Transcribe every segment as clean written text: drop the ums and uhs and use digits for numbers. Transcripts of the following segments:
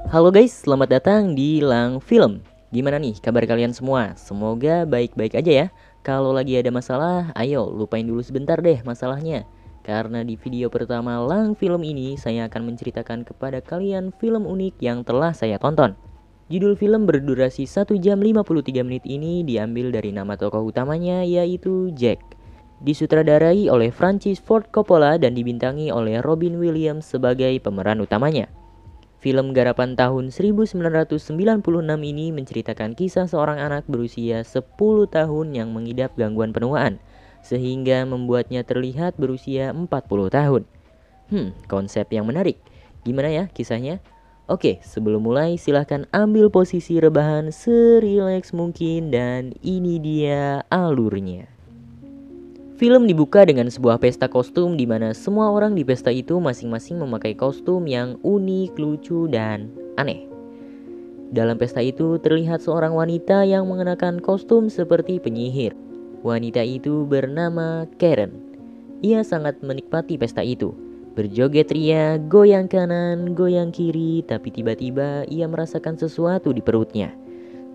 Halo guys, selamat datang di Lang Film. Gimana nih kabar kalian semua? Semoga baik-baik aja ya. Kalau lagi ada masalah, ayo lupain dulu sebentar deh masalahnya. Karena di video pertama Lang Film ini, saya akan menceritakan kepada kalian film unik yang telah saya tonton. Judul film berdurasi 1 jam 53 menit ini diambil dari nama tokoh utamanya, yaitu Jack. Disutradarai oleh Francis Ford Coppola dan dibintangi oleh Robin Williams sebagai pemeran utamanya. Film garapan tahun 1996 ini menceritakan kisah seorang anak berusia 10 tahun yang mengidap gangguan penuaan, sehingga membuatnya terlihat berusia 40 tahun. Konsep yang menarik. Gimana ya kisahnya? Oke, sebelum mulai silahkan ambil posisi rebahan serileks mungkin dan ini dia alurnya. Film dibuka dengan sebuah pesta kostum di mana semua orang di pesta itu masing-masing memakai kostum yang unik, lucu, dan aneh. Dalam pesta itu terlihat seorang wanita yang mengenakan kostum seperti penyihir. Wanita itu bernama Karen. Ia sangat menikmati pesta itu. Berjoget ria, goyang kanan, goyang kiri, tapi tiba-tiba ia merasakan sesuatu di perutnya.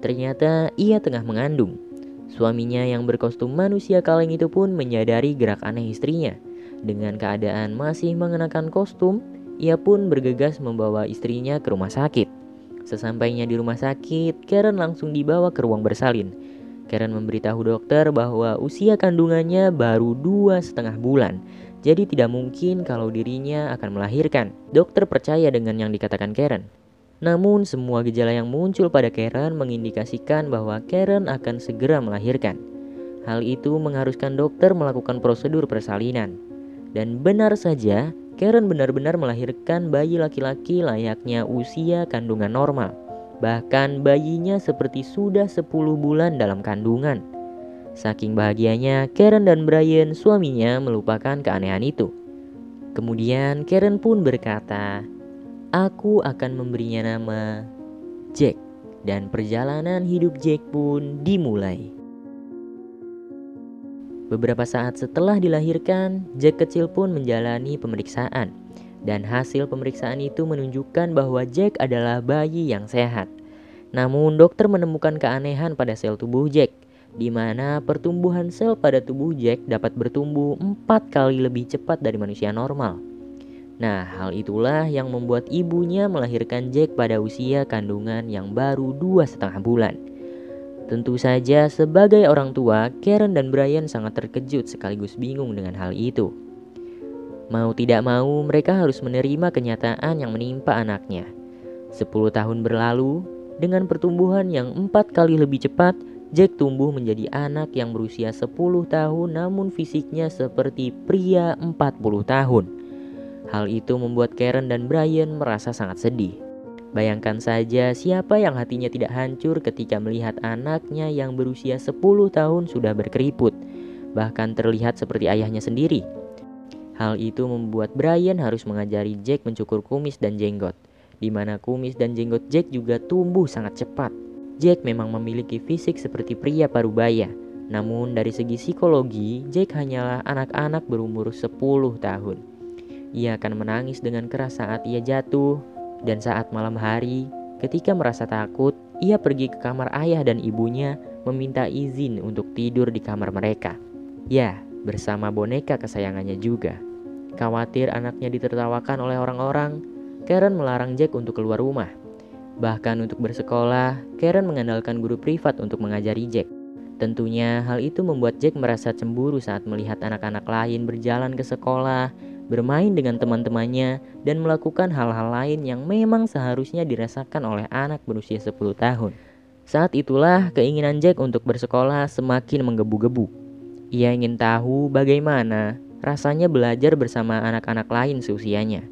Ternyata ia tengah mengandung. Suaminya yang berkostum manusia kaleng itu pun menyadari gerak aneh istrinya. Dengan keadaan masih mengenakan kostum, ia pun bergegas membawa istrinya ke rumah sakit. Sesampainya di rumah sakit, Karen langsung dibawa ke ruang bersalin. Karen memberitahu dokter bahwa usia kandungannya baru 2,5 bulan. Jadi tidak mungkin kalau dirinya akan melahirkan. Dokter percaya dengan yang dikatakan Karen. Namun semua gejala yang muncul pada Karen mengindikasikan bahwa Karen akan segera melahirkan. Hal itu mengharuskan dokter melakukan prosedur persalinan. Dan benar saja, Karen benar-benar melahirkan bayi laki-laki layaknya usia kandungan normal. Bahkan bayinya seperti sudah 10 bulan dalam kandungan. Saking bahagianya, Karen dan Brian suaminya melupakan keanehan itu. Kemudian Karen pun berkata, "Aku akan memberinya nama Jack." Dan perjalanan hidup Jack pun dimulai. Beberapa saat setelah dilahirkan, Jack kecil pun menjalani pemeriksaan. Dan hasil pemeriksaan itu menunjukkan bahwa Jack adalah bayi yang sehat. Namun dokter menemukan keanehan pada sel tubuh Jack, di mana pertumbuhan sel pada tubuh Jack dapat bertumbuh 4 kali lebih cepat dari manusia normal. Nah, hal itulah yang membuat ibunya melahirkan Jack pada usia kandungan yang baru 2,5 bulan. Tentu saja sebagai orang tua, Karen dan Brian sangat terkejut sekaligus bingung dengan hal itu. Mau tidak mau, mereka harus menerima kenyataan yang menimpa anaknya. 10 tahun berlalu, dengan pertumbuhan yang 4 kali lebih cepat, Jack tumbuh menjadi anak yang berusia 10 tahun namun fisiknya seperti pria 40 tahun. Hal itu membuat Karen dan Brian merasa sangat sedih. Bayangkan saja siapa yang hatinya tidak hancur ketika melihat anaknya yang berusia 10 tahun sudah berkeriput, bahkan terlihat seperti ayahnya sendiri. Hal itu membuat Brian harus mengajari Jack mencukur kumis dan jenggot, di mana kumis dan jenggot Jack juga tumbuh sangat cepat. Jack memang memiliki fisik seperti pria parubaya, namun dari segi psikologi, Jack hanyalah anak-anak berumur 10 tahun. Ia akan menangis dengan keras saat ia jatuh, dan saat malam hari, ketika merasa takut, ia pergi ke kamar ayah dan ibunya meminta izin untuk tidur di kamar mereka. Ya, bersama boneka kesayangannya juga. Khawatir anaknya ditertawakan oleh orang-orang, Karen melarang Jack untuk keluar rumah. Bahkan untuk bersekolah, Karen mengandalkan guru privat untuk mengajari Jack. Tentunya hal itu membuat Jack merasa cemburu saat melihat anak-anak lain berjalan ke sekolah, bermain dengan teman-temannya, dan melakukan hal-hal lain yang memang seharusnya dirasakan oleh anak berusia 10 tahun. Saat itulah keinginan Jack untuk bersekolah semakin menggebu-gebu. Ia ingin tahu bagaimana rasanya belajar bersama anak-anak lain seusianya.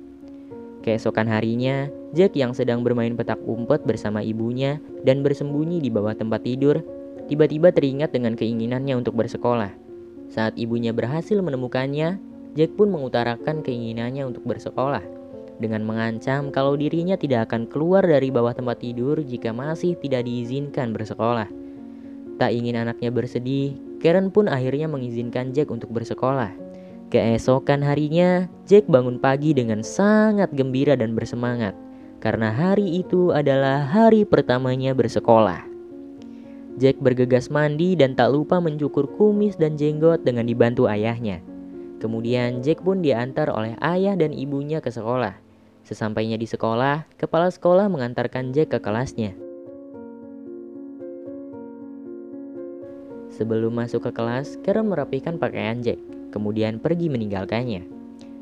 Keesokan harinya, Jack yang sedang bermain petak umpet bersama ibunya dan bersembunyi di bawah tempat tidur, tiba-tiba teringat dengan keinginannya untuk bersekolah. Saat ibunya berhasil menemukannya, Jack pun mengutarakan keinginannya untuk bersekolah, dengan mengancam kalau dirinya tidak akan keluar dari bawah tempat tidur jika masih tidak diizinkan bersekolah. Tak ingin anaknya bersedih, Karen pun akhirnya mengizinkan Jack untuk bersekolah. Keesokan harinya, Jack bangun pagi dengan sangat gembira dan bersemangat. karena hari itu adalah hari pertamanya bersekolah. Jack bergegas mandi dan tak lupa mencukur kumis dan jenggot dengan dibantu ayahnya. Kemudian Jack pun diantar oleh ayah dan ibunya ke sekolah. Sesampainya di sekolah, kepala sekolah mengantarkan Jack ke kelasnya. Sebelum masuk ke kelas, Karen merapikan pakaian Jack, kemudian pergi meninggalkannya.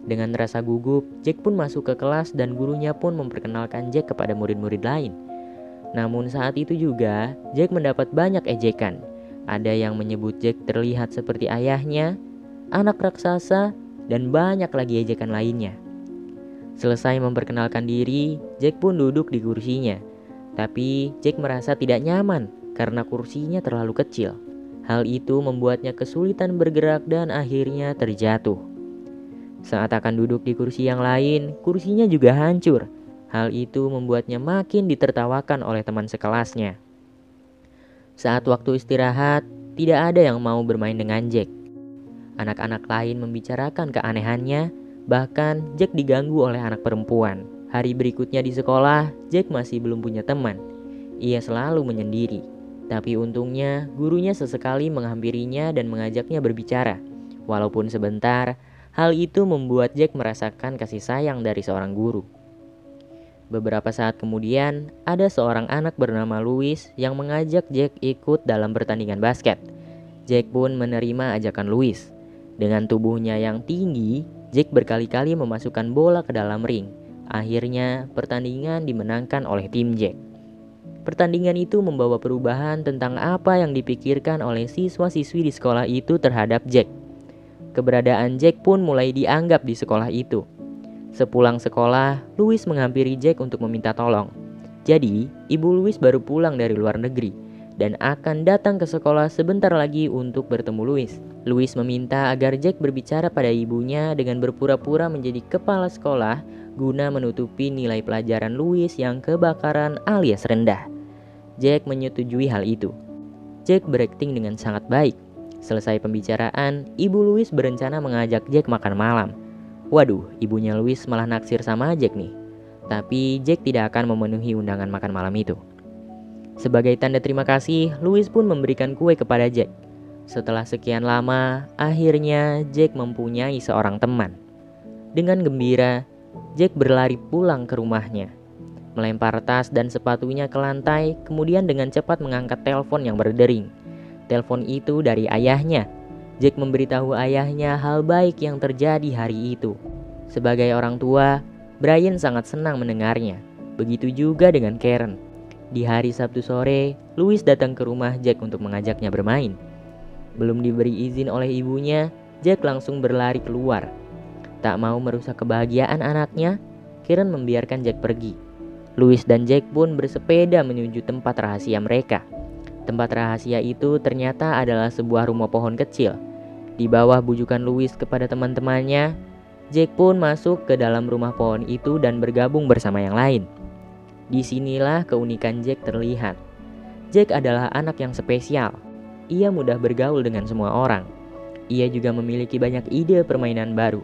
Dengan rasa gugup, Jack pun masuk ke kelas dan gurunya pun memperkenalkan Jack kepada murid-murid lain. Namun saat itu juga, Jack mendapat banyak ejekan. Ada yang menyebut Jack terlihat seperti ayahnya, anak raksasa, dan banyak lagi ejekan lainnya. Selesai memperkenalkan diri, Jack pun duduk di kursinya. Tapi Jack merasa tidak nyaman karena kursinya terlalu kecil. Hal itu membuatnya kesulitan bergerak dan akhirnya terjatuh. Saat akan duduk di kursi yang lain, kursinya juga hancur. Hal itu membuatnya makin ditertawakan oleh teman sekelasnya. Saat waktu istirahat, tidak ada yang mau bermain dengan Jack. Anak-anak lain membicarakan keanehannya, bahkan Jack diganggu oleh anak perempuan. Hari berikutnya di sekolah, Jack masih belum punya teman. Ia selalu menyendiri. Tapi untungnya, gurunya sesekali menghampirinya dan mengajaknya berbicara. Walaupun sebentar, hal itu membuat Jack merasakan kasih sayang dari seorang guru. Beberapa saat kemudian, ada seorang anak bernama Louis yang mengajak Jack ikut dalam pertandingan basket. Jack pun menerima ajakan Louis. Dengan tubuhnya yang tinggi, Jack berkali-kali memasukkan bola ke dalam ring. Akhirnya, pertandingan dimenangkan oleh tim Jack. Pertandingan itu membawa perubahan tentang apa yang dipikirkan oleh siswa-siswi di sekolah itu terhadap Jack. Keberadaan Jack pun mulai dianggap di sekolah itu. Sepulang sekolah, Louis menghampiri Jack untuk meminta tolong. Jadi, ibu Louis baru pulang dari luar negeri dan akan datang ke sekolah sebentar lagi untuk bertemu Louis. Louis meminta agar Jack berbicara pada ibunya dengan berpura-pura menjadi kepala sekolah guna menutupi nilai pelajaran Louis yang kebakaran alias rendah. Jack menyetujui hal itu. Jack berakting dengan sangat baik. Selesai pembicaraan, ibu Louis berencana mengajak Jack makan malam. Waduh, ibunya Louis malah naksir sama Jack nih. Tapi Jack tidak akan memenuhi undangan makan malam itu. Sebagai tanda terima kasih, Louis pun memberikan kue kepada Jack. Setelah sekian lama, akhirnya Jack mempunyai seorang teman. Dengan gembira, Jack berlari pulang ke rumahnya. Melempar tas dan sepatunya ke lantai, kemudian dengan cepat mengangkat telepon yang berdering. Telepon itu dari ayahnya. Jack memberitahu ayahnya hal baik yang terjadi hari itu. Sebagai orang tua, Brian sangat senang mendengarnya. Begitu juga dengan Karen. Di hari Sabtu sore, Louis datang ke rumah Jack untuk mengajaknya bermain. Belum diberi izin oleh ibunya, Jack langsung berlari keluar. Tak mau merusak kebahagiaan anaknya, Karen membiarkan Jack pergi. Louis dan Jack pun bersepeda menuju tempat rahasia mereka. Tempat rahasia itu ternyata adalah sebuah rumah pohon kecil. Di bawah bujukan Louis kepada teman-temannya, Jack pun masuk ke dalam rumah pohon itu dan bergabung bersama yang lain. Disinilah keunikan Jack terlihat. Jack adalah anak yang spesial. Ia mudah bergaul dengan semua orang. Ia juga memiliki banyak ide permainan baru.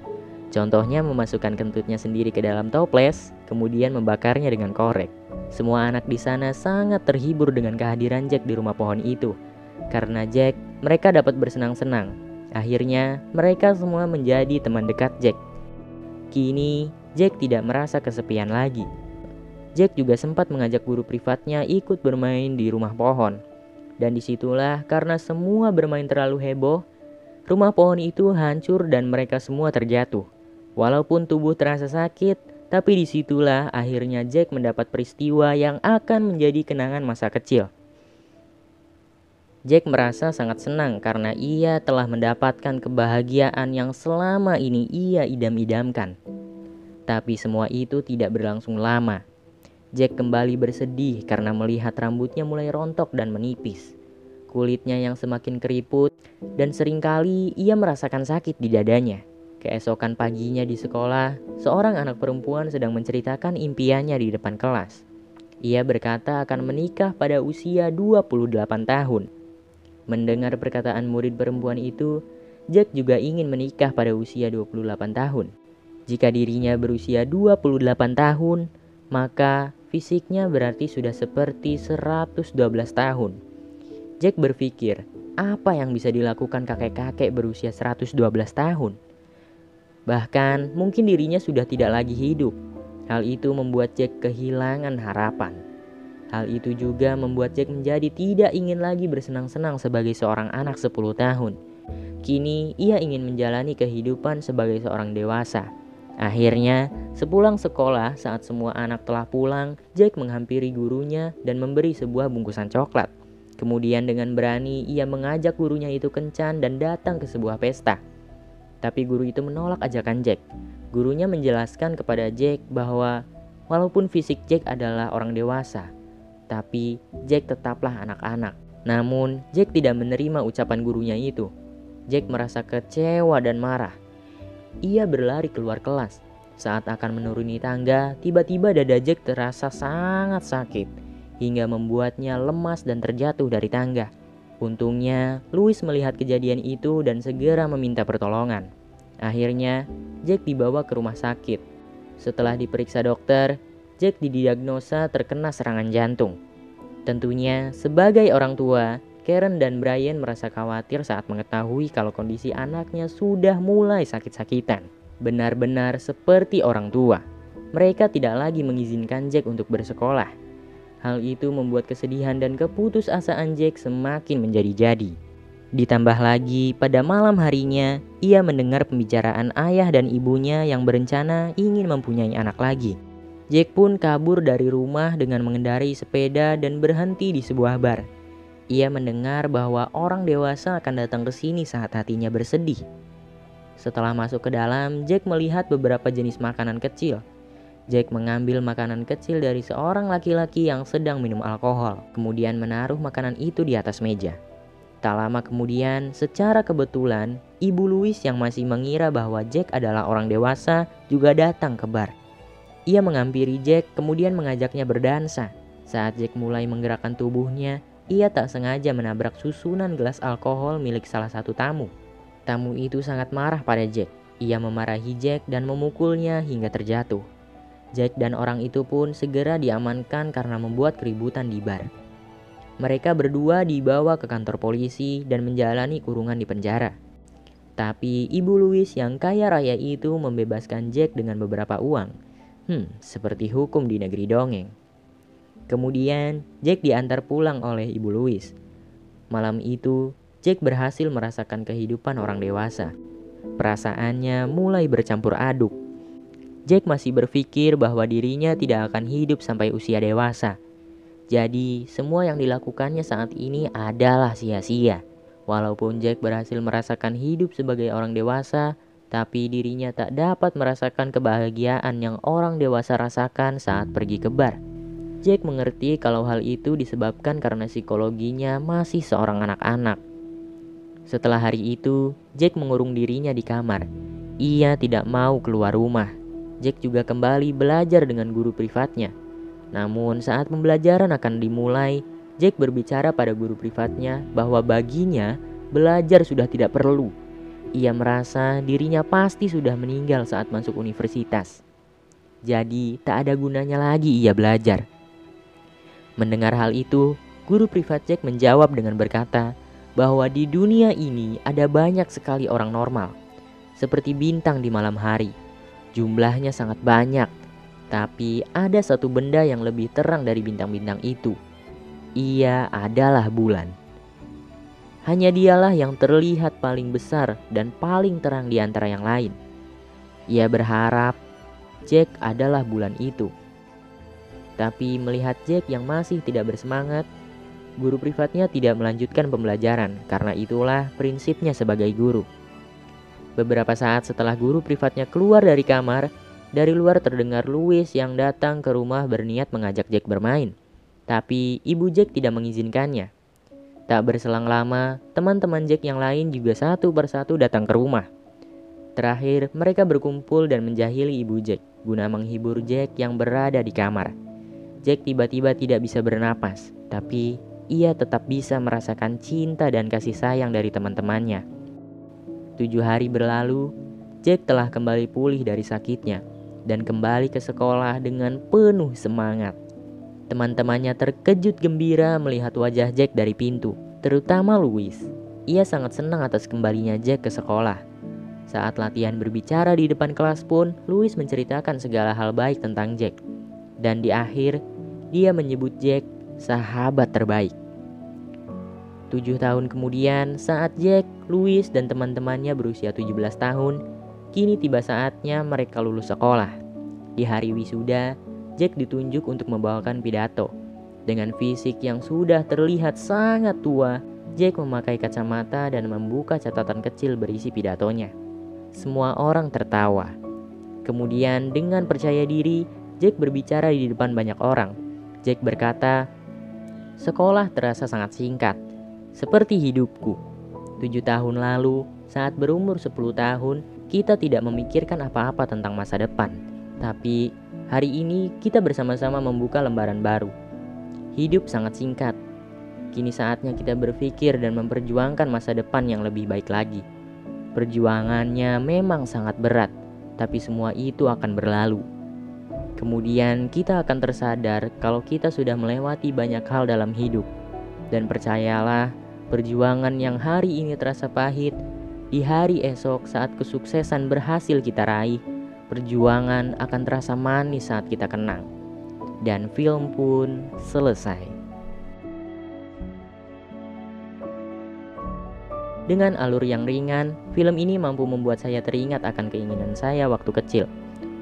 Contohnya memasukkan kentutnya sendiri ke dalam toples, kemudian membakarnya dengan korek. Semua anak di sana sangat terhibur dengan kehadiran Jack di rumah pohon itu. Karena Jack, mereka dapat bersenang-senang. Akhirnya, mereka semua menjadi teman dekat Jack. Kini, Jack tidak merasa kesepian lagi. Jack juga sempat mengajak guru privatnya ikut bermain di rumah pohon. Dan disitulah karena semua bermain terlalu heboh, rumah pohon itu hancur dan mereka semua terjatuh. Walaupun tubuh terasa sakit, tapi disitulah akhirnya Jack mendapat peristiwa yang akan menjadi kenangan masa kecil. Jack merasa sangat senang karena ia telah mendapatkan kebahagiaan yang selama ini ia idam-idamkan. Tapi semua itu tidak berlangsung lama. Jack kembali bersedih karena melihat rambutnya mulai rontok dan menipis. Kulitnya yang semakin keriput dan seringkali ia merasakan sakit di dadanya. Keesokan paginya di sekolah, seorang anak perempuan sedang menceritakan impiannya di depan kelas. Ia berkata akan menikah pada usia 28 tahun. Mendengar perkataan murid perempuan itu, Jack juga ingin menikah pada usia 28 tahun. Jika dirinya berusia 28 tahun, maka fisiknya berarti sudah seperti 112 tahun. Jack berpikir, apa yang bisa dilakukan kakek-kakek berusia 112 tahun? Bahkan mungkin dirinya sudah tidak lagi hidup. Hal itu membuat Jack kehilangan harapan. Hal itu juga membuat Jack menjadi tidak ingin lagi bersenang-senang sebagai seorang anak 10 tahun. Kini ia ingin menjalani kehidupan sebagai seorang dewasa. Akhirnya, sepulang sekolah saat semua anak telah pulang, Jack menghampiri gurunya dan memberi sebuah bungkusan coklat. Kemudian dengan berani ia mengajak gurunya itu kencan dan datang ke sebuah pesta. Tapi guru itu menolak ajakan Jack. Gurunya menjelaskan kepada Jack bahwa walaupun fisik Jack adalah orang dewasa, tapi Jack tetaplah anak-anak. Namun, Jack tidak menerima ucapan gurunya itu. Jack merasa kecewa dan marah. Ia berlari keluar kelas. Saat akan menuruni tangga, tiba-tiba dada Jack terasa sangat sakit, hingga membuatnya lemas dan terjatuh dari tangga. Untungnya, Louis melihat kejadian itu dan segera meminta pertolongan. Akhirnya, Jack dibawa ke rumah sakit. Setelah diperiksa dokter, Jack didiagnosa terkena serangan jantung. Tentunya, sebagai orang tua, Karen dan Brian merasa khawatir saat mengetahui kalau kondisi anaknya sudah mulai sakit-sakitan. Benar-benar seperti orang tua. Mereka tidak lagi mengizinkan Jack untuk bersekolah. Hal itu membuat kesedihan dan keputusasaan Jack semakin menjadi-jadi. Ditambah lagi, pada malam harinya, ia mendengar pembicaraan ayah dan ibunya yang berencana ingin mempunyai anak lagi. Jack pun kabur dari rumah dengan mengendarai sepeda dan berhenti di sebuah bar. Ia mendengar bahwa orang dewasa akan datang ke sini saat hatinya bersedih. Setelah masuk ke dalam, Jack melihat beberapa jenis makanan kecil. Jack mengambil makanan kecil dari seorang laki-laki yang sedang minum alkohol, kemudian menaruh makanan itu di atas meja. Tak lama kemudian, secara kebetulan, Ibu Louis yang masih mengira bahwa Jack adalah orang dewasa juga datang ke bar. Ia menghampiri Jack kemudian mengajaknya berdansa. Saat Jack mulai menggerakkan tubuhnya, ia tak sengaja menabrak susunan gelas alkohol milik salah satu tamu. Tamu itu sangat marah pada Jack. Ia memarahi Jack dan memukulnya hingga terjatuh. Jack dan orang itu pun segera diamankan karena membuat keributan di bar. Mereka berdua dibawa ke kantor polisi dan menjalani kurungan di penjara. Tapi Ibu Louis yang kaya raya itu membebaskan Jack dengan beberapa uang. Seperti hukum di negeri dongeng. Kemudian, Jack diantar pulang oleh Ibu Louis. Malam itu, Jack berhasil merasakan kehidupan orang dewasa. Perasaannya mulai bercampur aduk. Jack masih berpikir bahwa dirinya tidak akan hidup sampai usia dewasa. Jadi, semua yang dilakukannya saat ini adalah sia-sia. Walaupun Jack berhasil merasakan hidup sebagai orang dewasa, tapi dirinya tak dapat merasakan kebahagiaan yang orang dewasa rasakan saat pergi ke bar. Jack mengerti kalau hal itu disebabkan karena psikologinya masih seorang anak-anak. Setelah hari itu, Jack mengurung dirinya di kamar. Ia tidak mau keluar rumah. Jack juga kembali belajar dengan guru privatnya. Namun saat pembelajaran akan dimulai, Jack berbicara pada guru privatnya bahwa baginya belajar sudah tidak perlu. Ia merasa dirinya pasti sudah meninggal saat masuk universitas. Jadi tak ada gunanya lagi ia belajar. Mendengar hal itu, guru privat Jack menjawab dengan berkata bahwa di dunia ini ada banyak sekali orang normal, seperti bintang di malam hari. Jumlahnya sangat banyak, tapi ada satu benda yang lebih terang dari bintang-bintang itu. Ia adalah bulan. Hanya dialah yang terlihat paling besar dan paling terang di antara yang lain. Ia berharap Jack adalah bulan itu. Tapi melihat Jack yang masih tidak bersemangat, guru privatnya tidak melanjutkan pembelajaran karena itulah prinsipnya sebagai guru. Beberapa saat setelah guru privatnya keluar dari kamar, dari luar terdengar Louis yang datang ke rumah berniat mengajak Jack bermain. Tapi ibu Jack tidak mengizinkannya. Tak berselang lama, teman-teman Jack yang lain juga satu persatu datang ke rumah. Terakhir, mereka berkumpul dan menjahili ibu Jack guna menghibur Jack yang berada di kamar. Jack tiba-tiba tidak bisa bernapas, tapi ia tetap bisa merasakan cinta dan kasih sayang dari teman-temannya. 7 hari berlalu, Jack telah kembali pulih dari sakitnya. dan kembali ke sekolah dengan penuh semangat. Teman-temannya terkejut gembira melihat wajah Jack dari pintu, terutama Louis. Ia sangat senang atas kembalinya Jack ke sekolah. Saat latihan berbicara di depan kelas pun, Louis menceritakan segala hal baik tentang Jack. Dan di akhir, dia menyebut Jack sahabat terbaik. 7 tahun kemudian, saat Jack, Louis, dan teman-temannya berusia 17 tahun, kini tiba saatnya mereka lulus sekolah. Di hari wisuda, Jack ditunjuk untuk membawakan pidato. Dengan fisik yang sudah terlihat sangat tua, Jack memakai kacamata dan membuka catatan kecil berisi pidatonya. Semua orang tertawa. Kemudian dengan percaya diri, Jack berbicara di depan banyak orang. Jack berkata, "Sekolah terasa sangat singkat, seperti hidupku. 7 tahun lalu, saat berumur 10 tahun, kita tidak memikirkan apa-apa tentang masa depan. Tapi hari ini kita bersama-sama membuka lembaran baru. Hidup sangat singkat. Kini saatnya kita berpikir dan memperjuangkan masa depan yang lebih baik lagi. Perjuangannya memang sangat berat, tapi semua itu akan berlalu. Kemudian kita akan tersadar kalau kita sudah melewati banyak hal dalam hidup. Dan percayalah, perjuangan yang hari ini terasa pahit, di hari esok saat kesuksesan berhasil kita raih, perjuangan akan terasa manis saat kita kenang." Dan film pun selesai. Dengan alur yang ringan, film ini mampu membuat saya teringat akan keinginan saya waktu kecil.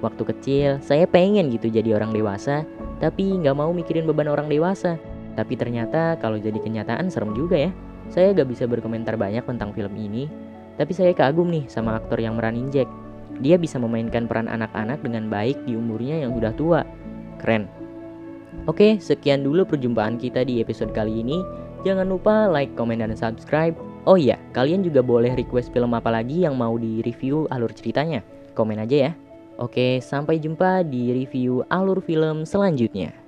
Waktu kecil, saya pengen gitu jadi orang dewasa, tapi nggak mau mikirin beban orang dewasa. Tapi ternyata kalau jadi kenyataan serem juga ya. Saya gak bisa berkomentar banyak tentang film ini, tapi saya kagum nih sama aktor yang meranin Jack. Dia bisa memainkan peran anak-anak dengan baik di umurnya yang udah tua. Keren. Oke, sekian dulu perjumpaan kita di episode kali ini. Jangan lupa like, komen, dan subscribe. Oh iya, kalian juga boleh request film apa lagi yang mau di-review alur ceritanya. Komen aja ya. Oke, sampai jumpa di review alur film selanjutnya.